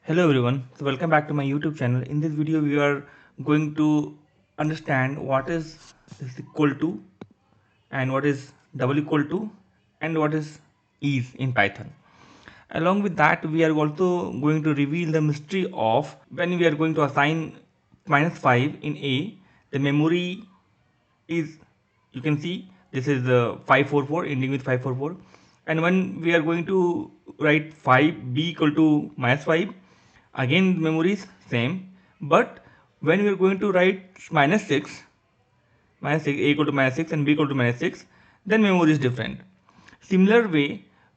Hello everyone, so welcome back to my YouTube channel. In this video we are going to understand what is equal to and what is double equal to and what is in Python. Along with that we are also going to reveal the mystery of when we are going to assign -5 in A, the memory is, you can see this is the 544 ending with 544, and when we are going to write 5 b equal to -5, again memory is same, but when we are going to write -6 a equal to -6 and b equal to -6, then memory is different. Similar way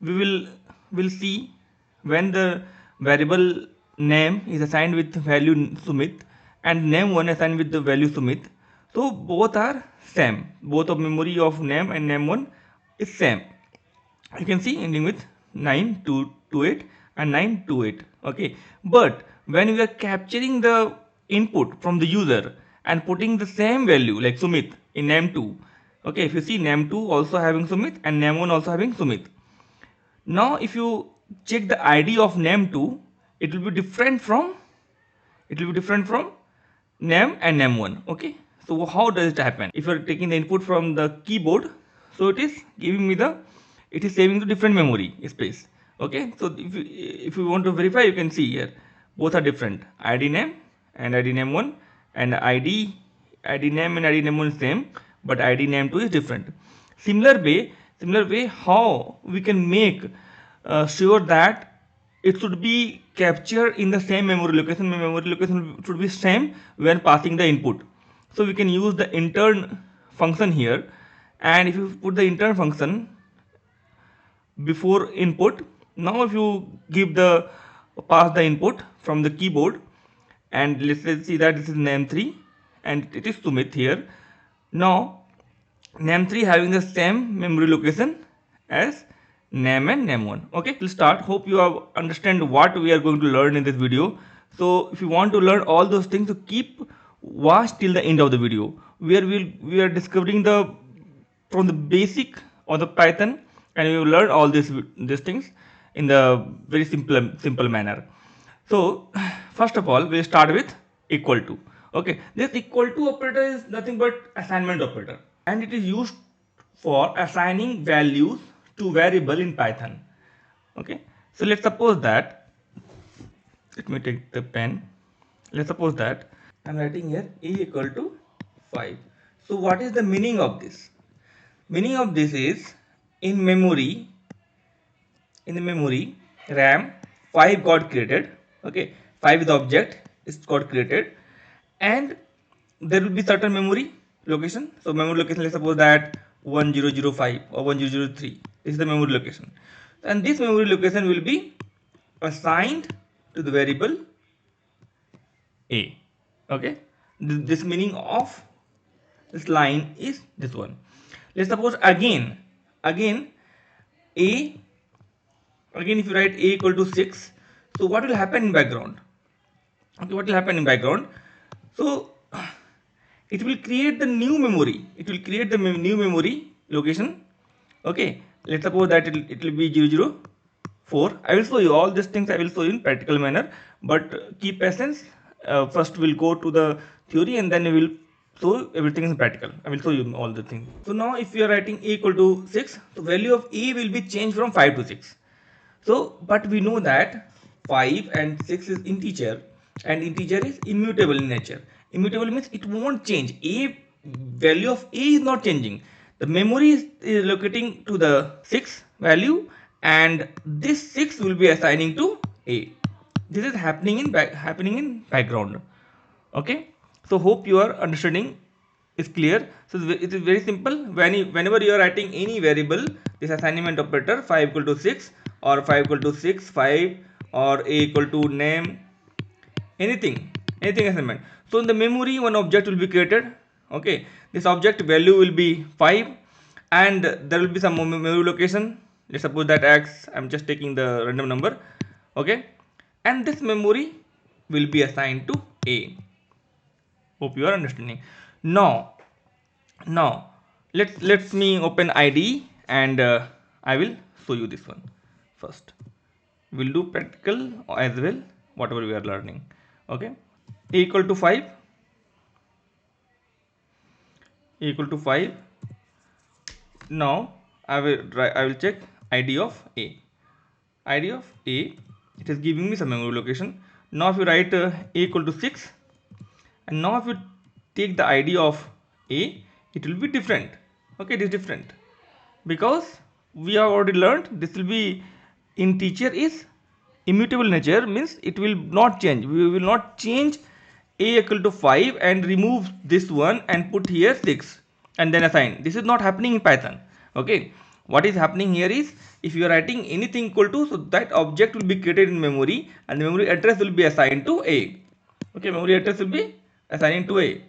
we will see when the variable name is assigned with value Sumit and name1 assigned with the value Sumit. So both are same. Both of memory of name and name1 is same. You can see ending with 9228 and 928. Okay, but when we are capturing the input from the user and putting the same value like Sumit in name2, okay, if you see name2 also having Sumit and name1 also having Sumit. Now if you check the ID of name2, it will be different from name and name1. Okay, so how does it happen? If you are taking the input from the keyboard, so it is giving me the, it is saving the different memory space. Okay, so if you want to verify, you can see here both are different, id name and id name1, and id name and id name1 is same, but id name2 is different. Similar way how we can make sure that it should be captured in the same memory location. Memory location should be same when passing the input. So we can use the intern function here, and if you put the intern function before input, now if you give the pass the input from the keyboard, and let's see that this is name3 and it is Sumit here. Now name3 having the same memory location as name and name1. Okay, we'll start. Hope you have understand what we are going to learn in this video. So if you want to learn all those things, so keep watch till the end of the video, where we are discovering the from the basic of the Python, and we will learn all these things in the very simple manner. So first of all we'll start with equal to. Okay, this equal to operator is nothing but assignment operator, and it is used for assigning values to variable in Python. Okay, so let's suppose that, let me take the pen. Let's suppose that I'm writing here a equal to 5. So what is the meaning of this? Meaning of this is, in memory, in the memory RAM, 5 got created. Okay, 5 is the object, is got created, and there will be certain memory location. So memory location, let's suppose that 1005 or 1003 is the memory location, and this memory location will be assigned to the variable a. Okay, this meaning of this line is this one. Let's suppose again a, again if you write a equal to 6, so what will happen in background? Okay, what will happen in background? So it will create the new memory, it will create the new memory location. Okay, let's suppose that it will be 004. I will show you all these things, I will show you in practical manner, but keep patience. First we'll go to the theory and then we will show everything in practical. I will show you all the things. So now if you are writing a equal to 6, the value of a will be changed from 5 to 6. So but we know that 5 and 6 is integer, and integer is immutable in nature. Immutable means it won't change. A value of a is not changing. The memory is locating to the 6 value, and this 6 will be assigning to a. This is happening in background. Okay, so hope you are understanding is clear. So it is very simple. Whenever you are writing any variable, this assignment operator 5 equal to 6 or 5 equal to 6 5 or a equal to name, anything assignment. So in the memory one object will be created. Okay, this object value will be 5, and there will be some memory location. Let's suppose that x, I'm just taking the random number. Okay, and this memory will be assigned to a. Hope you are understanding. Now let me open ID, and I will show you this one first. We'll do practical as well. whatever we are learning. Okay, a equal to 5, a equal to 5. Now I will check id of a. id of a, it is giving me some memory location. Now if you write a equal to 6, and now if you take the id of a, it will be different. Okay, it is different because we have already learned this will be integer is immutable nature, means it will not change. We will not change a equal to 5 and remove this one and put here 6 and then assign. This is not happening in Python. Okay, what is happening here is, if you are writing anything equal to, so that object will be created in memory and the memory address will be assigned to a. Okay, memory address will be assigned to a.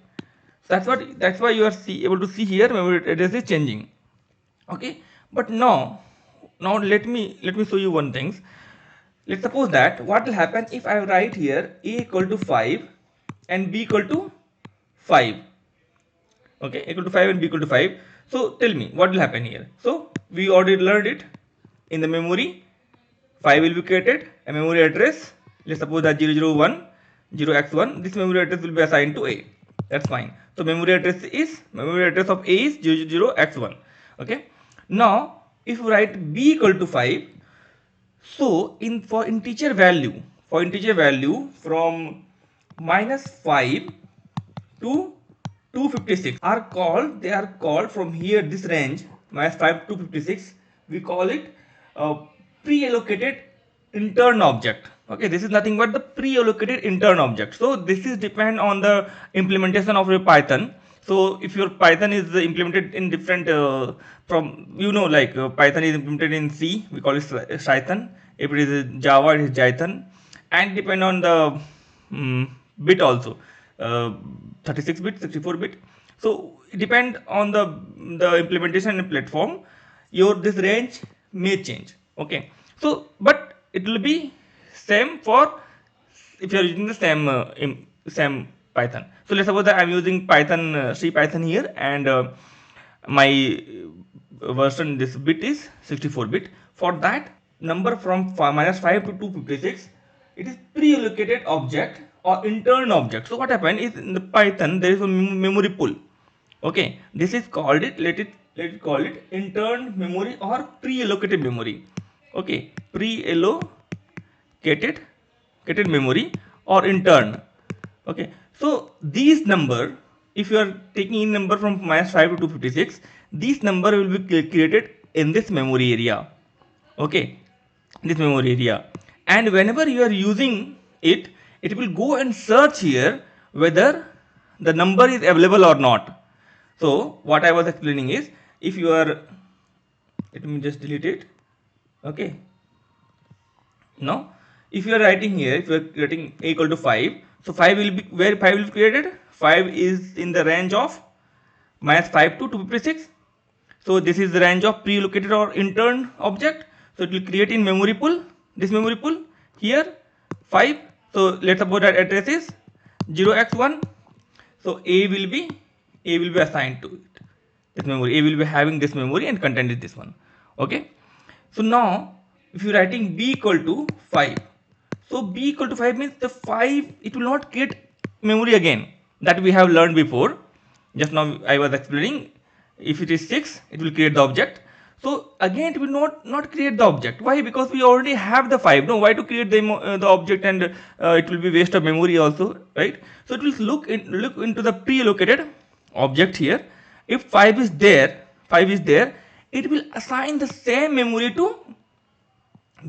So that's why you are able to see here memory address is changing. Okay, but now let me show you one thing. Let's suppose that what will happen if I write here a equal to 5 and b equal to 5. Okay, equal to 5 and b equal to 5. So tell me what will happen here. So we already learned it in the memory. 5 will be created, a memory address. Let's suppose that 001 0x1, this memory address will be assigned to a. That's fine. So memory address of a is 000x1. Okay, now if you write b equal to 5, so for integer value from -5 to 256 they are called from here, this range -5 to 256, we call it pre-allocated intern object. Okay, this is nothing but the pre-allocated intern object. So this is depend on the implementation of your Python. So if your Python is implemented in different from, like Python is implemented in C, we call it Python. If it is Java, it is Jython, and depend on the bit also, 36 bit, 64 bit. So it depend on the implementation and platform, this range may change. Okay, so but it will be same for if you are using the same Python. So let's suppose that I'm using Python, C Python here, and my version, this bit is 64 bit. For that number from -5 to 256, it is pre-allocated object or intern object. So what happened is, in the Python there is a memory pool. Okay, this is called it, let it call it intern memory or pre-allocated memory. Okay, pre-allocated memory or intern. Okay, so these number, if you are taking in number from -5 to 256, this number will be created in this memory area. Okay, this memory area, and whenever you are using it, it will go and search here whether the number is available or not. So what I was explaining is, if you are, let me just delete it. Okay, now if you are writing here, if you are creating a equal to 5, so 5 will be, where 5 will be created, 5 is in the range of -5 to 256. So this is the range of pre-allocated or intern object. So it will create in memory pool, this memory pool here 5. So let's suppose that address is 0x1. So a will be assigned to it, this memory. A will be having this memory and content is this one. Okay, so now if you are writing b equal to 5, so b equal to 5 means the 5, it will not create memory again, that we have learned before. Just now I was explaining, if it is 6, it will create the object. So again it will not create the object. Why? Because we already have the 5. No, why to create the object, and it will be waste of memory also, right? So it will look into the pre-allocated object here. If 5 is there, it will assign the same memory to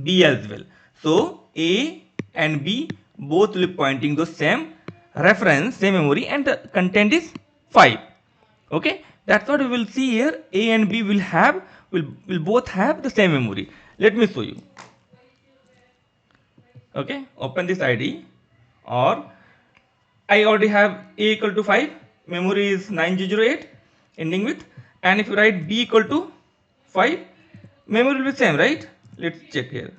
b as well. So a and b both will be pointing the same reference, same memory, and the content is 5. Okay, that's what we will see here. A and b will both have the same memory. Let me show you. Okay, open this id, or I already have a equal to 5, memory is 9008 ending with, and if you write b equal to 5, memory will be same, right? Let's check here.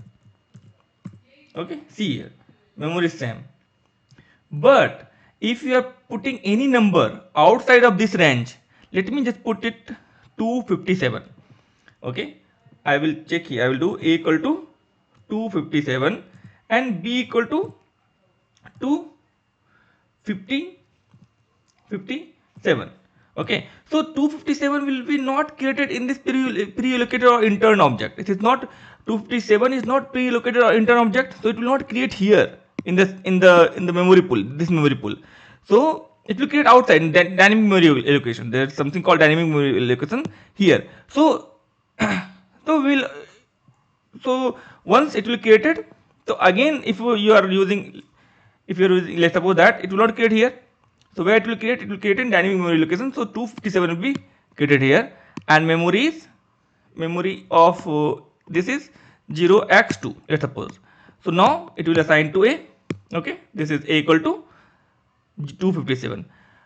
Okay, see here, memory is same. But if you are putting any number outside of this range, let me just put it 257. Okay, I will check here. I will do a equal to 257 and b equal to 257. Okay, so 257 will be not created in this pre-allocated or intern object. It is not, 257 is not pre-allocated or intern object, so it will not create here in this in the memory pool, this memory pool. So it will create outside in dynamic memory allocation. There is something called dynamic memory allocation here. So so we'll, so once it will created, so again if you are using, if you are using, let's suppose that it will not create here, so where it will create, it will create in dynamic memory location. So 257 will be created here, and memory is, memory of this is 0x2, let's suppose. So now it will assign to a, okay, this is a equal to 257.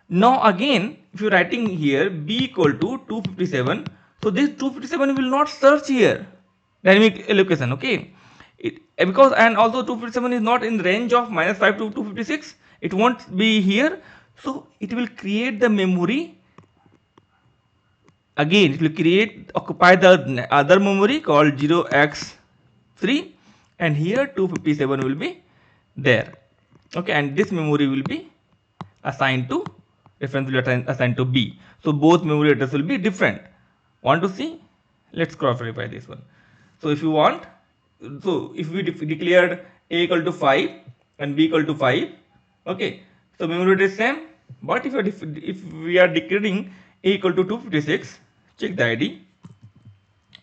Now again if you are writing here b equal to 257, so this 257 will not search here dynamic allocation, okay, it, because, and also 257 is not in range of -5 to 256, it won't be here. So it will create the memory again, it will create, occupy the other memory called 0x3, and here 257 will be there, okay, and this memory will be assigned to, reference will be assigned to b. So both memory address will be different. Want to see? Let's cross verify this one. So if you want, so if we declared a equal to 5 and b equal to 5, okay, so memory address same. But if we are declaring a equal to 256, check the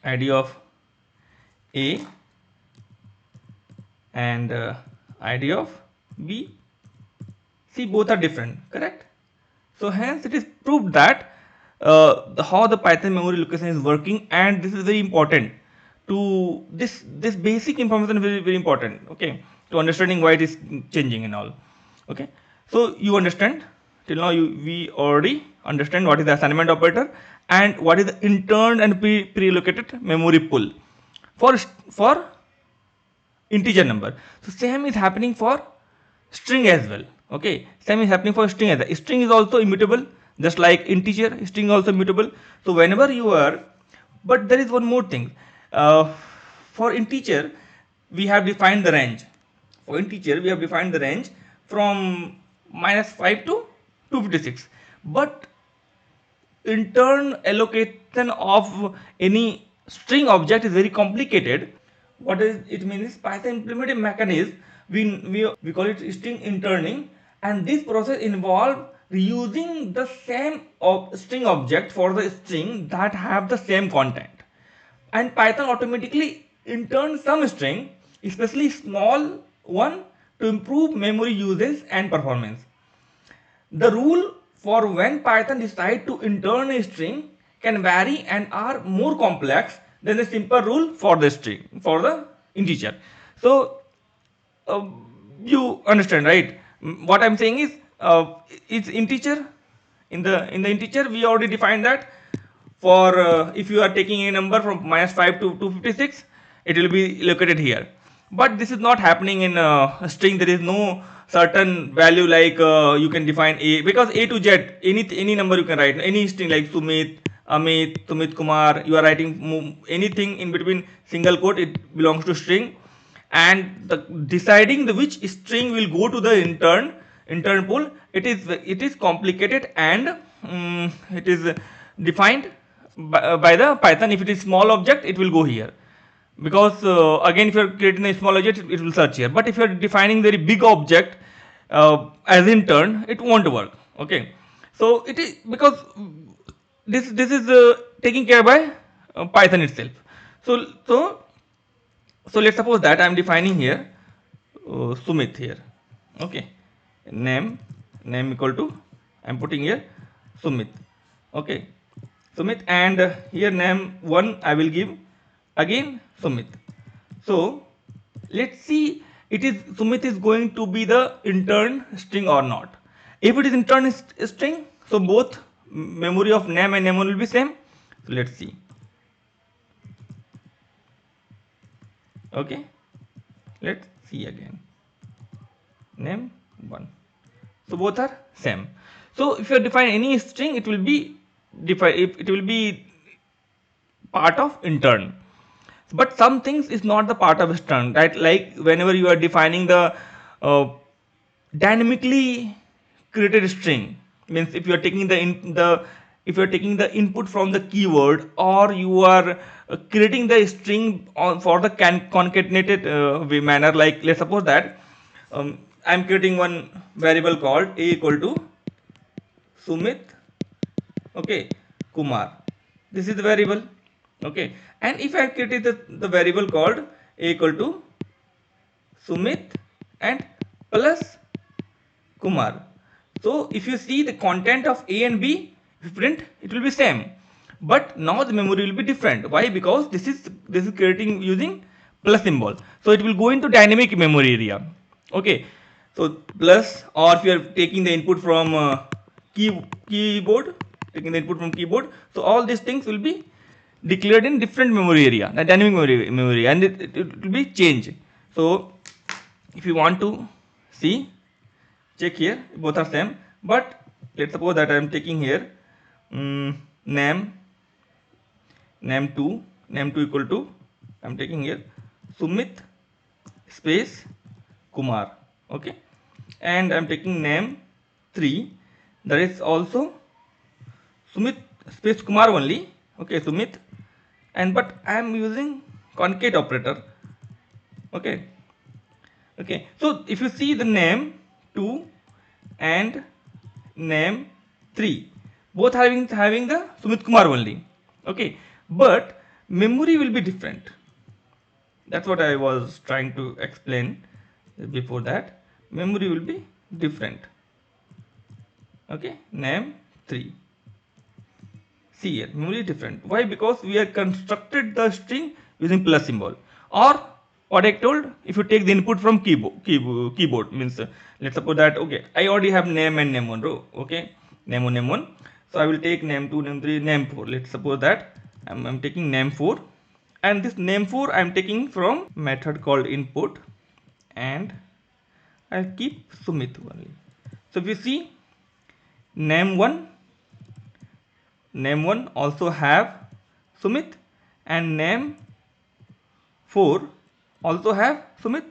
id of a and id of b. See, both are different, correct? So hence it is proved that how the Python memory location is working, and this is very important to this basic information is very important, okay, to understanding why it is changing and all, okay. So you understand till now, we already understand what is the assignment operator and what is the intern and pre-allocated memory pool for integer number. So same is happening for string as well, okay, same is happening for string as well. String is also immutable, just like integer, string also immutable. So whenever you are, but there is one more thing, for integer we have defined the range, for integer we have defined the range from -5 to 256, but intern allocation of any string object is very complicated. What is it means? Python implemented mechanism, we call it string interning, and this process involves reusing the same string object for the string that have the same content, and Python automatically interns some string, especially small one, to improve memory usage and performance. The rule for when Python decide to intern a string can vary and are more complex than the simple rule for the string, for the integer. So you understand, right? What I'm saying is, it's integer. In the integer we already defined that for if you are taking a number from -5 to 256, it will be located here. But this is not happening in a string. There is no certain value like you can define a, because a to z, any number you can write, any string like Sumit, Amit, Sumit Kumar, you are writing anything in between single quote, it belongs to string. And deciding which string will go to the intern pool, it is complicated, and it is defined by the Python. If it is small object, it will go here, because again if you are creating a small object, it will search here. But if you are defining very big object as intern, it won't work, okay. So it is because this is taken care by Python itself. So let's suppose that I am defining here Sumit here, okay, name equal to, I am putting here Sumit, okay, Sumit, and here name 1 I will give again Sumit. So let's see, it is Sumit is going to be the intern string or not. If it is intern string, so both memory of name and name1 will be same. So let's see, okay, let's see again, name 1, so both are same. So if you define any string, it will be part of intern. But some things is not the part of string, right? Like whenever you are defining the dynamically created string. Means if you are taking if you are taking the input from the keyword, or you are creating the string for the concatenated manner. Like let's suppose that I'm creating one variable called a equal to Sumit, okay, Kumar. This is the variable, okay. And if I created the variable called a equal to Sumit and plus Kumar. So if you see the content of A and B, if you print, it will be same. But now the memory will be different. Why? Because this is creating using plus symbol. So it will go into dynamic memory area. Okay. So plus, or if you are taking the input from keyboard, taking the input from keyboard, so all these things will be declared in different memory area, the dynamic memory, and it will be changed. So if you want to see, check here, both are same. But let's suppose that I am taking here name, name2 equal to, I am taking here Sumit space Kumar, okay. And I am taking name3, that is also Sumit space Kumar only, okay, Sumit. And but I am using concate operator, okay. Okay, so if you see the name 2 and name 3, both having the Sumit Kumar only, okay. But memory will be different. That's what I was trying to explain before that. Memory will be different, okay. Name 3. See here, memory is different. Why? Because we have constructed the string using plus symbol. Or what I told, if you take the input from keyboard means let's suppose that, okay, I already have name and name1 row, okay, name1, name1. So I will take name2, name3, name4. Let's suppose that I'm taking name4, and this name4 I'm taking from method called input, and I'll keep Sumit only. So if you see name1, name1 also have Sumit, and name4 also have Sumit,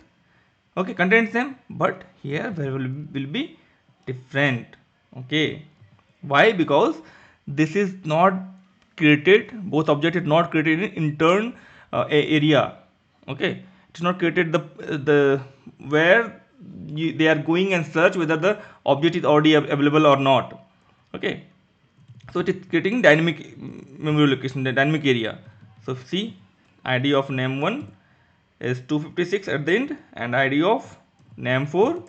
okay, content same, but here variable will be different, okay. Why? Because this is not created, both object is not created in intern area, okay. It's not created the where they are going and search whether the object is already available or not, okay. So it is creating dynamic memory location, the dynamic area. So see, id of name1 is 256 at the end, and id of name4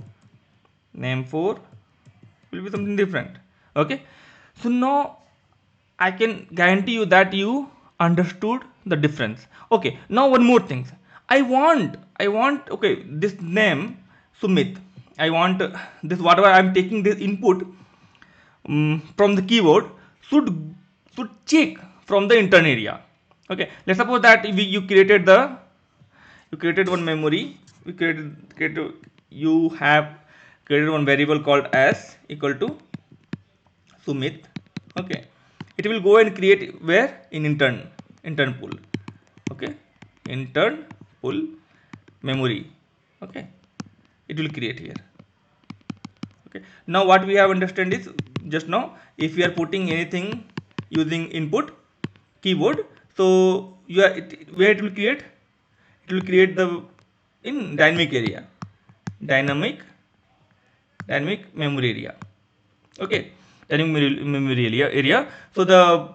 will be something different, okay. So now I can guarantee you that you understood the difference, okay. Now one more thing, I want okay, this name Sumit, I want this, whatever I'm taking this input from the keyboard should should check from the intern area, okay. Let's suppose that if you created one memory, you have created one variable called as equal to Sumit, okay. It will go and create where in intern pool, okay, intern pool memory, okay. It will create here, okay. Now what we have understand is, just now if we are putting anything using input keyboard, so where it will create the in dynamic area, dynamic dynamic memory area, okay, dynamic memory area. So the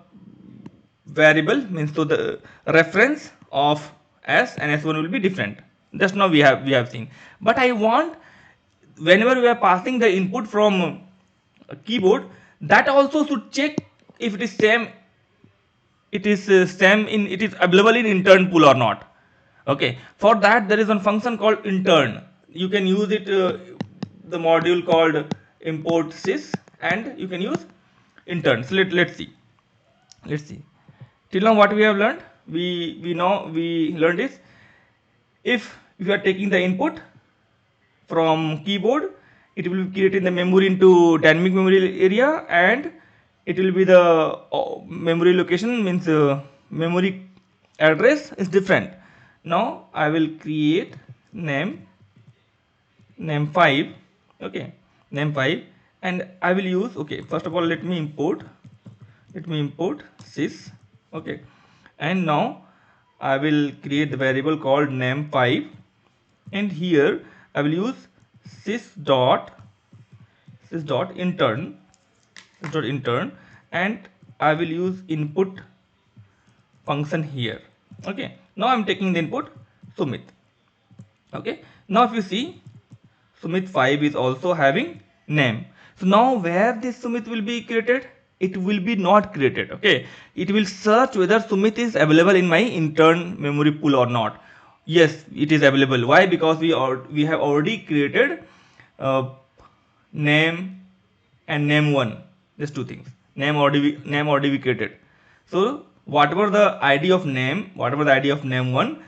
variable means, so the reference of s and s1 will be different. Just now we have seen, but I want, whenever we are passing the input from keyboard, that also should check if it is same, it is available in intern pool or not, okay. For that there is one function called intern. You can use it, the module called import sys, and you can use intern. So let's see till now what we have learned. We learned is, if you are taking the input from keyboard, it will be creating the memory into dynamic memory area, and it will be the memory location means memory address is different. Now I will create name 5, Okay, name 5, and I will use, okay, first of all let me import sys. Okay, and now I will create the variable called name 5, and here I will use sys dot intern, and I will use input function here. Okay, now I'm taking the input Sumit. Okay, now if you see, Sumit 5 is also having name. So now where this Sumit will be created? It will be not created. Okay, it will search whether Sumit is available in my intern memory pool or not. Yes, it is available. Why? Because we have already created uh, name and name 1, just two things. Name already we created. So whatever the id of name, whatever the id of name 1,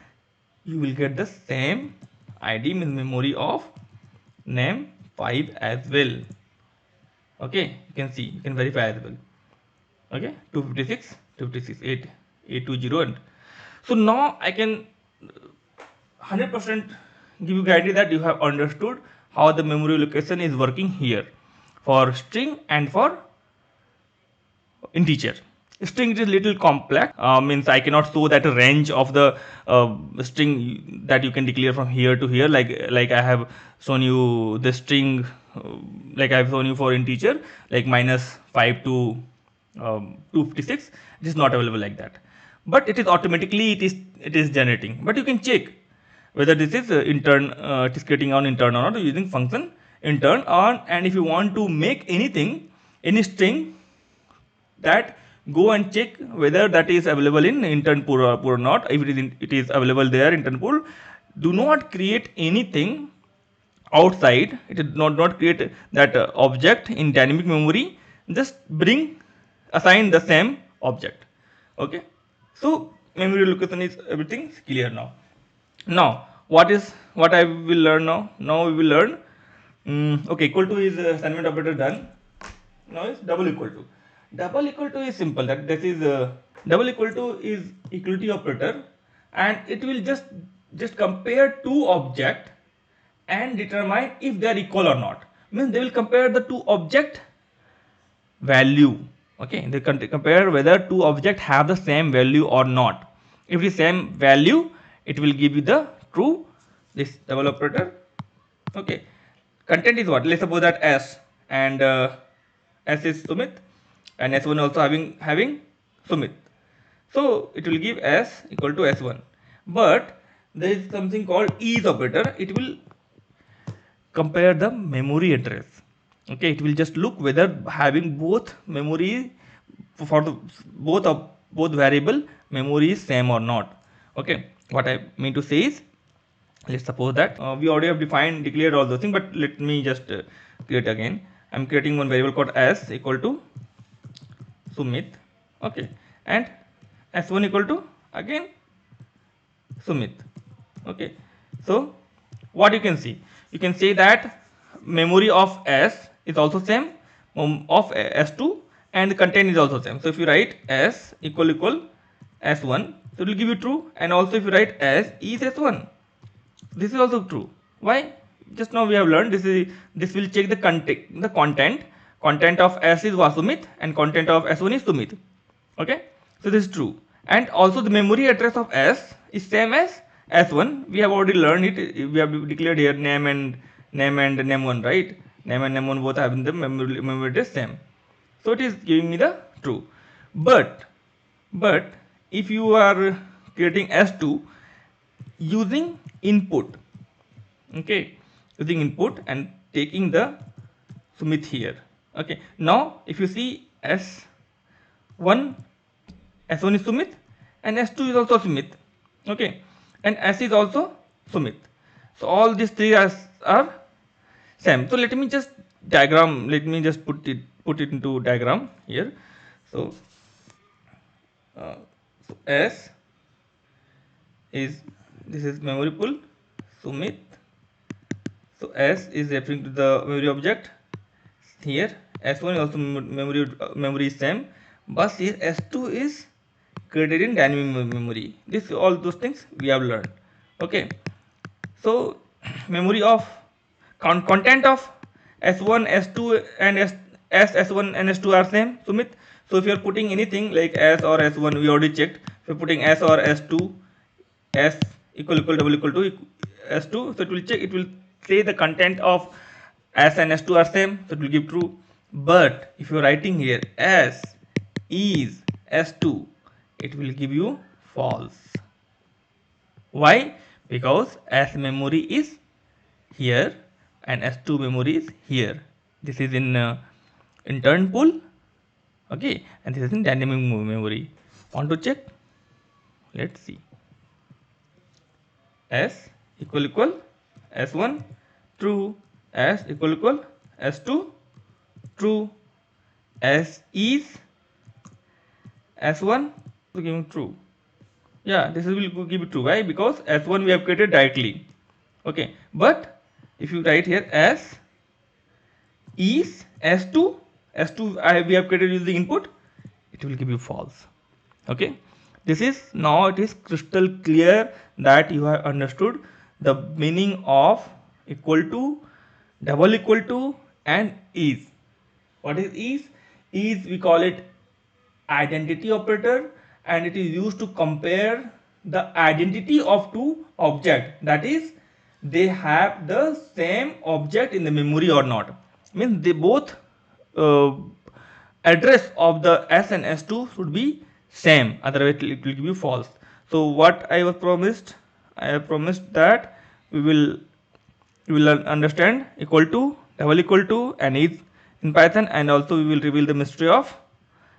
you will get the same id in memory of name 5 as well. Okay, you can see, you can verify as well. Okay, 256 820, and so now I can 100% give you guarantee that you have understood how the memory location is working here for string and for integer. String is little complex, means I cannot show that range of the string that you can declare from here to here, like I have shown you the string, like I have shown you for integer, like -5 to 256. It is not available like that, but it is automatically, it is generating. But you can check whether this is it is creating on intern or not using function intern on. And if you want to make anything, any string, that go and check whether that is available in intern pool or not. If it is available there intern pool, do not create anything outside. It is not create that object in dynamic memory. Just assign the same object. Okay, so memory location is everything clear now. Now what I will learn now? Now we will learn. Okay, equal to is assignment operator done. Now is double equal to. Double equal to is simple. That this is double equal to is equality operator, and it will just compare two object and determine if they are equal or not. Means they will compare the two object value. Okay, they compare whether two objects have the same value or not. If the same value, it will give you the true, this double operator. Okay, content is what? Let's suppose that s, and s is Sumit, and s1 also having Sumit. So it will give s equal to s1. But there is something called is operator. It will compare the memory address. Okay, it will just look whether having both memory for the both variable memory is same or not. Okay, what I mean to say is, let's suppose that we already have declared all those things, but let me just create again. I'm creating one variable called s equal to Sumit. Okay, and s1 equal to again Sumit. Okay, so what you can see, you can say that memory of s is also same of s2, and the content is also same. So if you write s equal s1, so it will give you true. And also if you write s is s1, this is also true. Why? Just now we have learned this will check the content of s is Vasumit, and content of s1 is Sumit. Okay, so this is true. And also the memory address of s is same as s1. We have already learned it. We have declared here name and name1, right? Name and name1 both having the memory address same. So it is giving me the true. But if you are creating s2 using input, okay, using input and taking the Sumit here. Okay, now if you see s1 s1 is Sumit, and s2 is also Sumit. Okay, and s is also Sumit. So all these three are same. So let me just put it into diagram here. So s is, this is memory pool Sumit. So s is referring to the memory object here. S1 is also memory is same, but here S2 is created in dynamic memory. This all those things we have learned. Okay, so memory of content of S1, S2 and S1 and S2 are same, Sumit. So if you are putting anything like S or S1, we already checked. If you're putting S or S2, S equal double equal to S2, so it will check, it will say the content of S and S2 are same, so it will give true. But if you are writing here S is S2, it will give you false. Why? Because S memory is here and S2 memory is here. This is in intern pool, okay, and this is in dynamic memory. Want to check? Let's see. S equal S1 true, S equal S2 true, S is S1 to give true. Yeah, this will give it true. Why? Because S1 we have created directly. Okay, but if you write here S is S2, we have created using input, it will give you false. Okay, this is now it is crystal clear that you have understood the meaning of equal to, double equal to and is. What is? Is we call it identity operator, and it is used to compare the identity of two objects, that is they have the same object in the memory or not, means they both uh, address of the S and S2 should be same, otherwise it will give you false. So what I was promised, I have promised that we will understand equal to, double equal to and is in Python, and also we will reveal the mystery of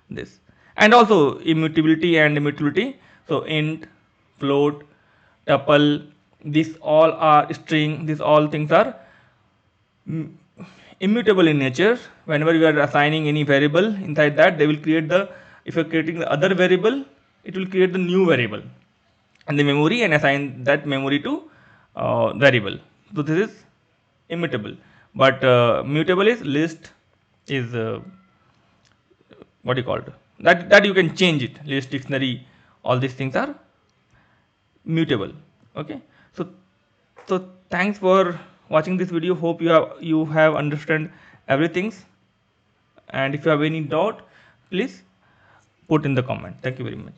this, and also immutability and immutability. So int, float, tuple, these all are string, these all things are immutable in nature. Whenever you are assigning any variable inside that, they will create the, if you are creating the other variable, it will create the new variable and the memory and assign that memory to variable. So this is immutable, but mutable is list, is what you called, that you can change it, list, dictionary, all these things are mutable. Okay, so thanks for watching this video. Hope you have understand everything, and if you have any doubt, please put in the comment. Thank you very much.